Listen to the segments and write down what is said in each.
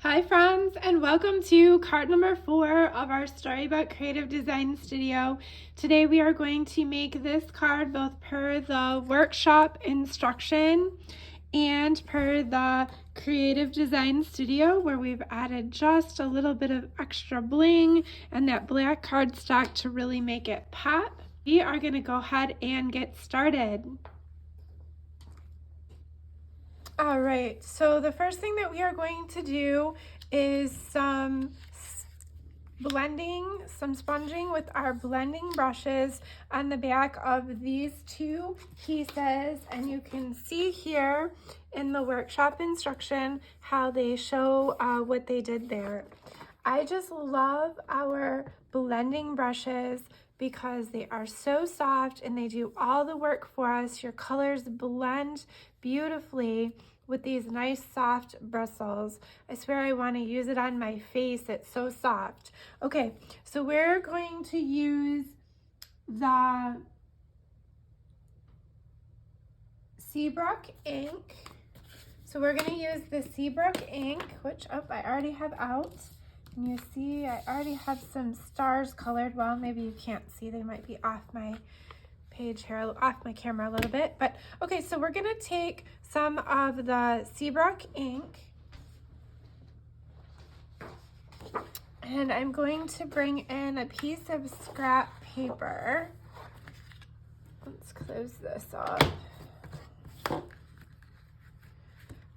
Hi friends, and welcome to card number 4 of our Storybook Creative Design Studio. Today we are going to make this card both per the workshop instruction and per the Creative Design Studio, where we've added just a little bit of extra bling and that black cardstock to really make it pop. We are going to go ahead and get started. All right, so the first thing that we are going to do is some sponging with our blending brushes on the back of these two pieces. And you can see here in the workshop instruction how they show what they did there. I just love our blending brushes because they are so soft and they do all the work for us. Your colors blend beautifully with these nice soft bristles. I swear I want to use it on my face. It's so soft. Okay, so we're going to use the Seabrook ink. So we're going to use the Seabrook ink, which I already have out. And you see I already have some stars colored. Well, maybe you can't see. They might be off my page here, off my camera a little bit. But okay, so we're going to take some of the Seabrook ink. And I'm going to bring in a piece of scrap paper. Let's close this up.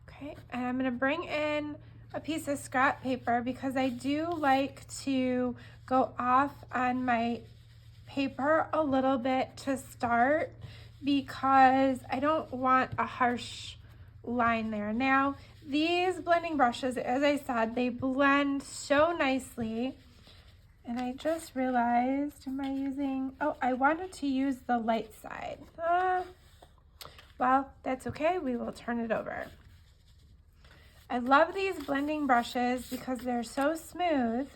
Okay, and I'm going to bring in a piece of scrap paper because I do like to go off on my paper a little bit to start because I don't want a harsh line there. Now, these blending brushes, as I said, they blend so nicely. And I just realized, I wanted to use the light side. Well, that's okay. We will turn it over. I love these blending brushes because they're so smooth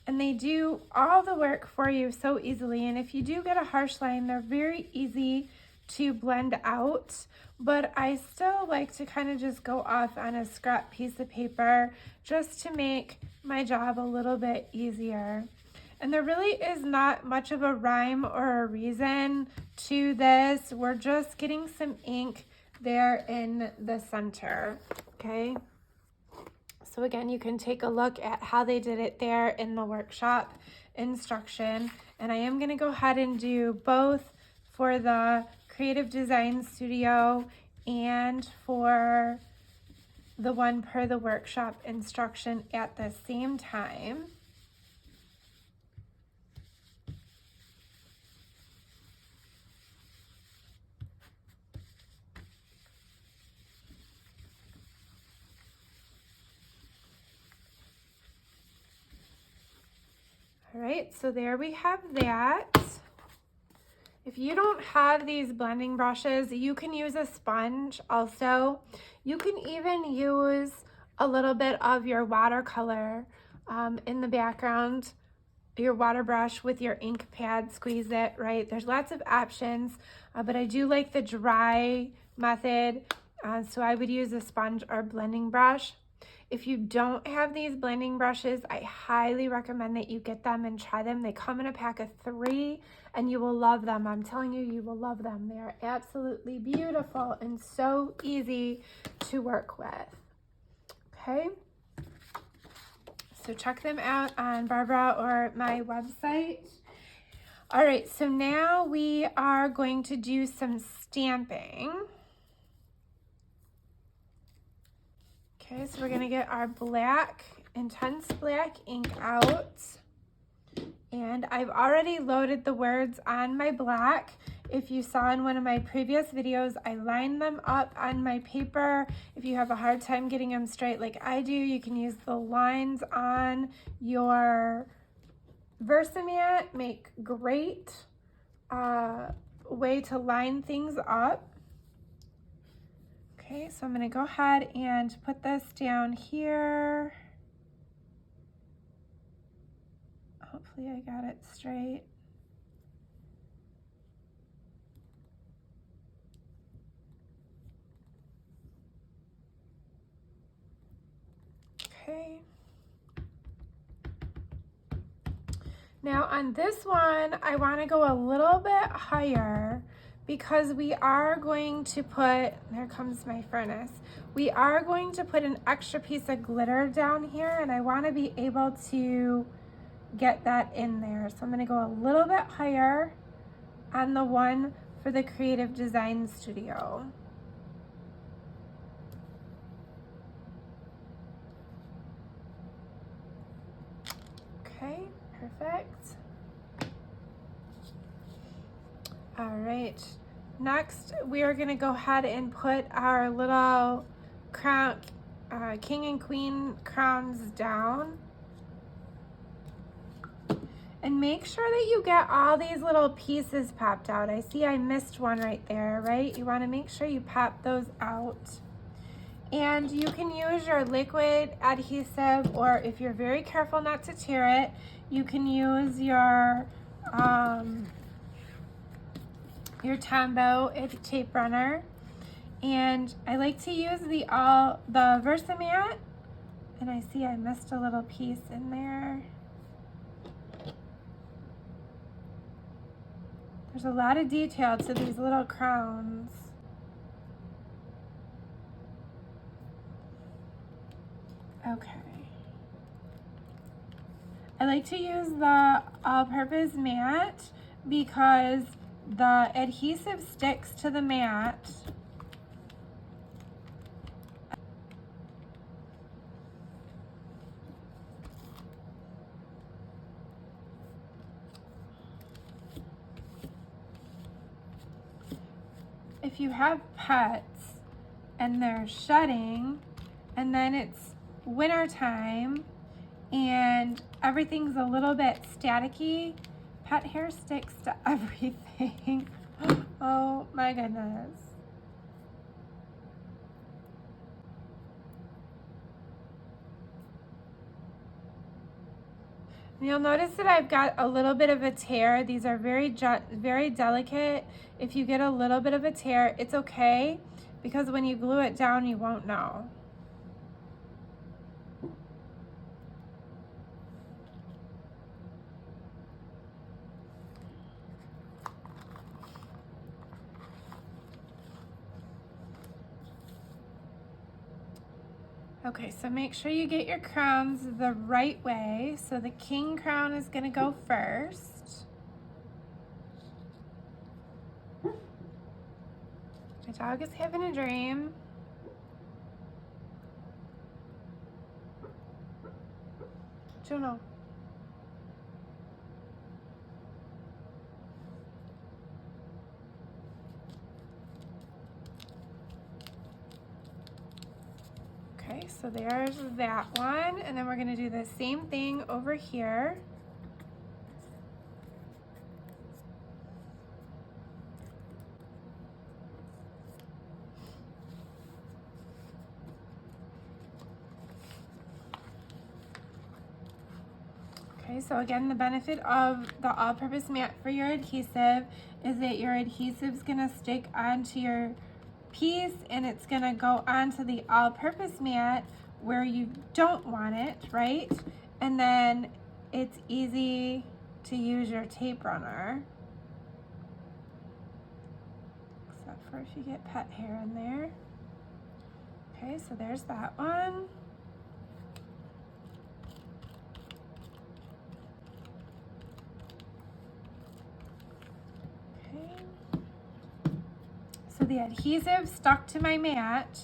and they do all the work for you so easily. And if you do get a harsh line, they're very easy to blend out. But I still like to kind of just go off on a scrap piece of paper just to make my job a little bit easier. And there really is not much of a rhyme or a reason to this. We're just getting some ink there in the center, okay? So again, you can take a look at how they did it there in the workshop instruction. And I am gonna go ahead and do both for the Creative Design Studio and for the one per the workshop instruction at the same time. All right, so there we have that. If you don't have these blending brushes, you can use a sponge also. You can even use a little bit of your watercolor in the background, your water brush with your ink pad, squeeze it, right? There's lots of options, but I do like the dry method, so I would use a sponge or blending brush. If you don't have these blending brushes, I highly recommend that you get them and try them. They come in a pack of 3 and you will love them. I'm telling you, you will love them. They are absolutely beautiful and so easy to work with. Okay, so check them out on Barbara or my website. All right, so now we are going to do some stamping. Okay, so we're gonna get our black, intense black ink out. And I've already loaded the words on my black. If you saw in one of my previous videos, I lined them up on my paper. If you have a hard time getting them straight like I do, you can use the lines on your Versamat. Make great way to line things up. Okay, so I'm gonna go ahead and put this down here. Hopefully I got it straight. Okay. Now on this one, I want to go a little bit higher because we are going to put, there comes my furnace. We are going to put an extra piece of glitter down here, and I want to be able to get that in there. So I'm going to go a little bit higher on the one for the Creative Design Studio. Okay, perfect. All right, next we are going to go ahead and put our little crown, king and queen crowns down. And make sure that you get all these little pieces popped out. I see I missed one right there, right? You want to make sure you pop those out. And you can use your liquid adhesive, or if you're very careful not to tear it, you can use your Tombow tape runner. And I like to use the Versamat, and I see I missed a little piece in there. There's a lot of detail to these little crowns. Okay. I like to use the all-purpose mat because the adhesive sticks to the mat. If you have pets and they're shedding and then it's winter time and everything's a little bit staticky, pet hair sticks to everything. Oh my goodness. You'll notice that I've got a little bit of a tear. These are very delicate. If you get a little bit of a tear, it's okay, because when you glue it down, you won't know. Okay, so make sure you get your crowns the right way. So the king crown is going to go first. My dog is having a dream. Juno. Okay, so there's that one, and then we're going to do the same thing over here. Okay, so again, the benefit of the all-purpose mat for your adhesive is that your adhesive is going to stick onto your piece, and it's going to go onto the all-purpose mat where you don't want it, right? And then it's easy to use your tape runner, except for if you get pet hair in there. Okay, so there's that one. So the adhesive stuck to my mat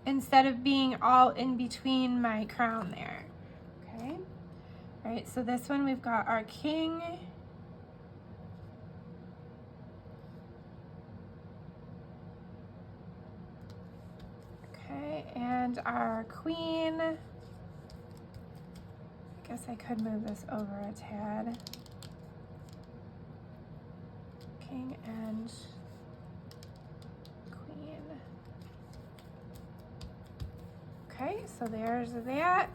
instead of being all in between my crown there. Okay. All right, so this one we've got our king. Okay, and our queen. I guess I could move this over a tad. King and queen. Okay, so there's that.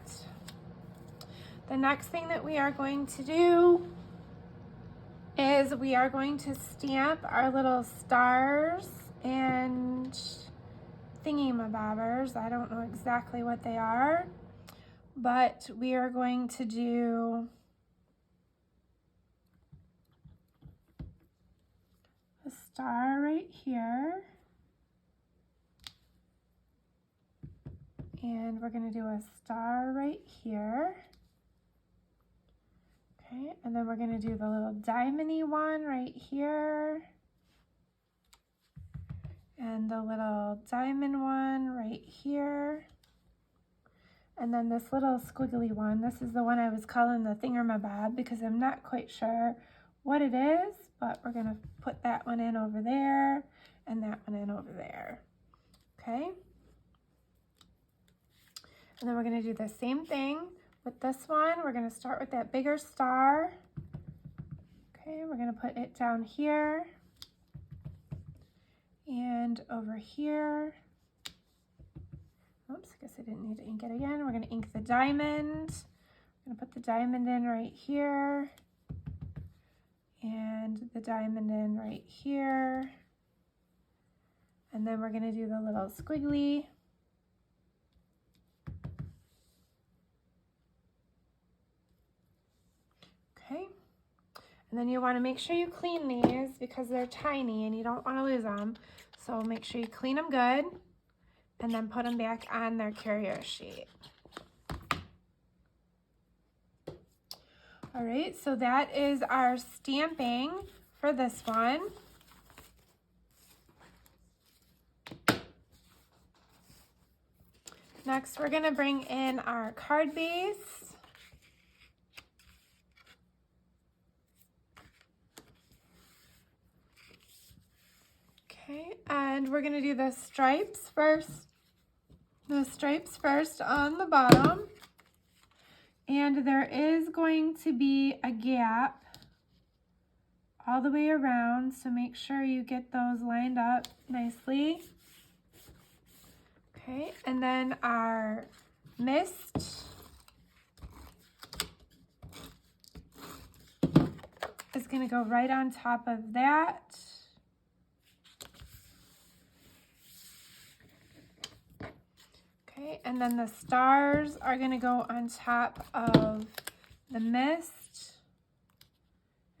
The next thing that we are going to do is we are going to stamp our little stars and thingy-mabobbers. I don't know exactly what they are. but we are going to do a star right here. And we're going to do a star right here. Okay, and then we're going to do the little diamond-y one right here. And the little diamond one right here. And then this little squiggly one, this is the one I was calling the thingamabob because I'm not quite sure what it is, but we're going to put that one in over there and that one in over there. Okay. And then we're going to do the same thing with this one. We're going to start with that bigger star. Okay, we're going to put it down here and over here. Oops, I guess I didn't need to ink it again. We're going to ink the diamond. I'm going to put the diamond in right here and the diamond in right here. And then we're going to do the little squiggly. Okay, and then you want to make sure you clean these because they're tiny and you don't want to lose them. So make sure you clean them good and then put them back on their carrier sheet. All right, so that is our stamping for this one. Next, we're going to bring in our card base. Okay, and we're going to do the stripes first. The stripes first on the bottom. And there is going to be a gap all the way around, so make sure you get those lined up nicely. Okay, and then our mist is going to go right on top of that. Okay, and then the stars are going to go on top of the mist.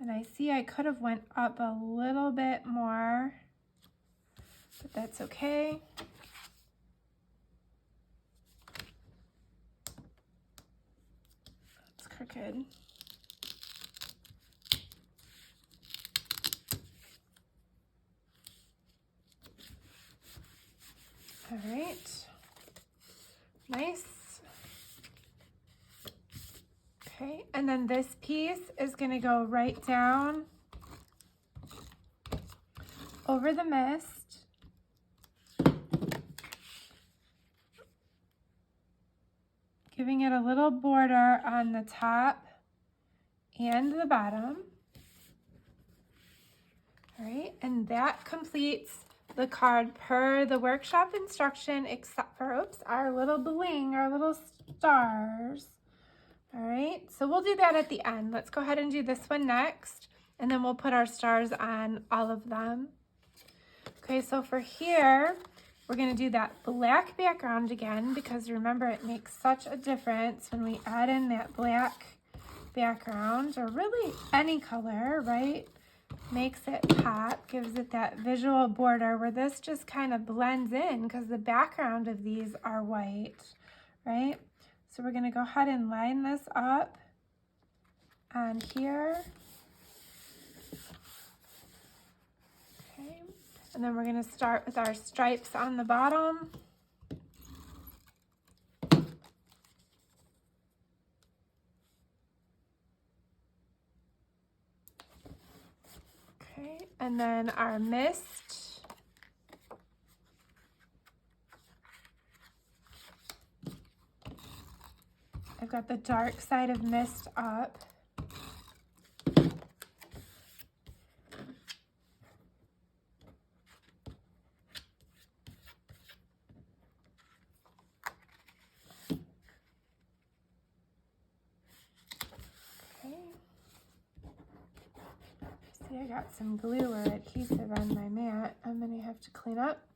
And I see I could have went up a little bit more, but that's okay. That's crooked. All right. Nice. Okay, and then this piece is going to go right down over the mist. Giving it a little border on the top and the bottom. All right, and that completes the card per the workshop instruction, except for, oops, our little bling, our little stars. All right, so we'll do that at the end. Let's go ahead and do this one next, and then we'll put our stars on all of them. Okay, so for here, we're gonna do that black background again, because remember, it makes such a difference when we add in that black background, or really any color, right? Makes it pop, gives it that visual border where this just kind of blends in because the background of these are white, right? So we're going to go ahead and line this up on here. Okay, and then we're going to start with our stripes on the bottom. Okay, and then our mist. I've got the dark side of mist up. I got some glue or adhesive on my mat. I'm going to have to clean up.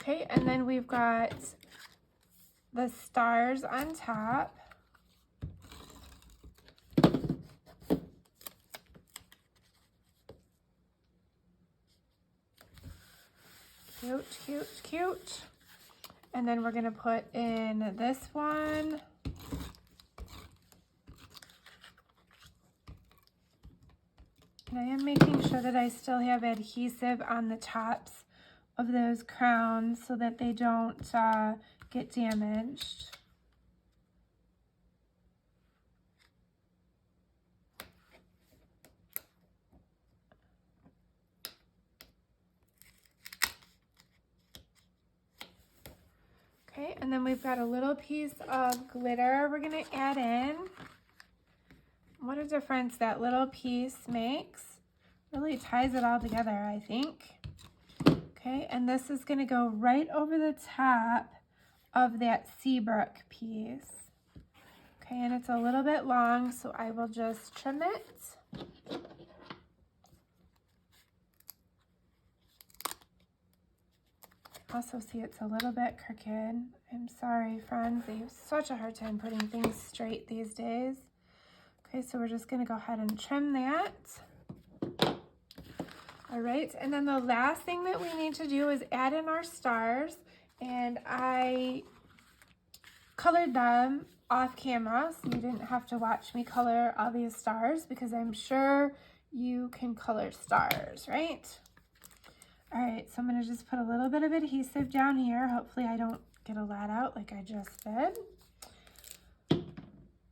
Okay, and then we've got the stars on top. Cute, cute, cute. And then we're gonna put in this one. And I am making sure that I still have adhesive on the tops of those crowns so that they don't get damaged. Okay, and then we've got a little piece of glitter we're gonna add in. What a difference that little piece makes. Really ties it all together, I think. Okay, and this is gonna go right over the top of that Seabrook piece. Okay, and it's a little bit long, so I will just trim it. Also see it's a little bit crooked. I'm sorry, friends. I have such a hard time putting things straight these days. Okay, so we're just gonna go ahead and trim that. All right, and then the last thing that we need to do is add in our stars. And I colored them off camera, so you didn't have to watch me color all these stars because I'm sure you can color stars, right? All right, so I'm gonna just put a little bit of adhesive down here. Hopefully I don't get a lot out like I just did.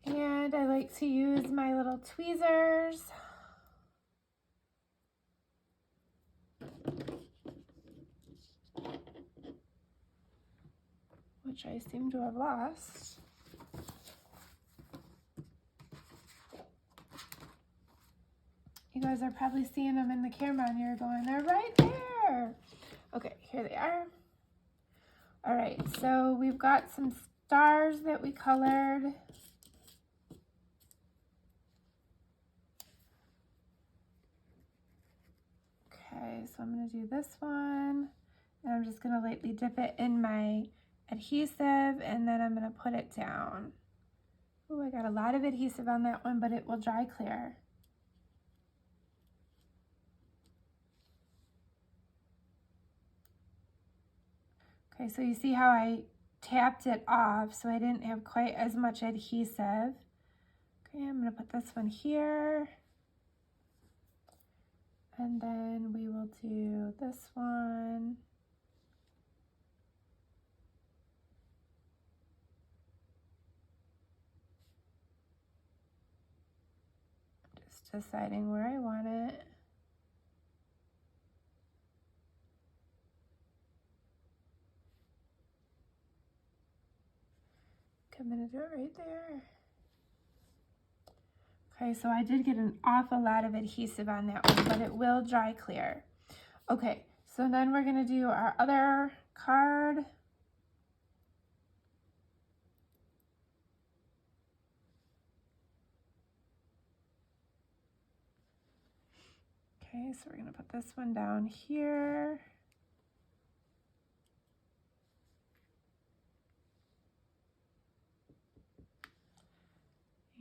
And I like to use my little tweezers. Which I seem to have lost. You guys are probably seeing them in the camera and you're going, they're right there. Okay, here they are. All right, so we've got some stars that we colored. Okay, so I'm gonna do this one. And I'm just gonna lightly dip it in my adhesive and then I'm gonna put it down. Oh, I got a lot of adhesive on that one, but it will dry clear. Okay, so you see how I tapped it off so I didn't have quite as much adhesive. Okay, I'm gonna put this one here. And then we will do this one. Just deciding where I want it. I'm gonna do it right there. Okay, so I did get an awful lot of adhesive on that one, but it will dry clear. Okay, so then we're gonna do our other card. Okay, so we're gonna put this one down here.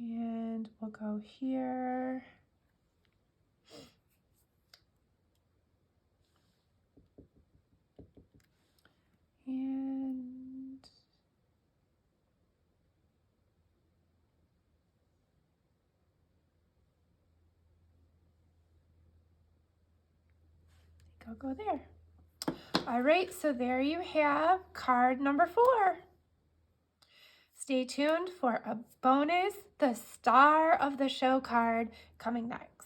And we'll go here. And I'll go there. All right, so there you have card number 4. Stay tuned for a bonus, the star of the show card coming next.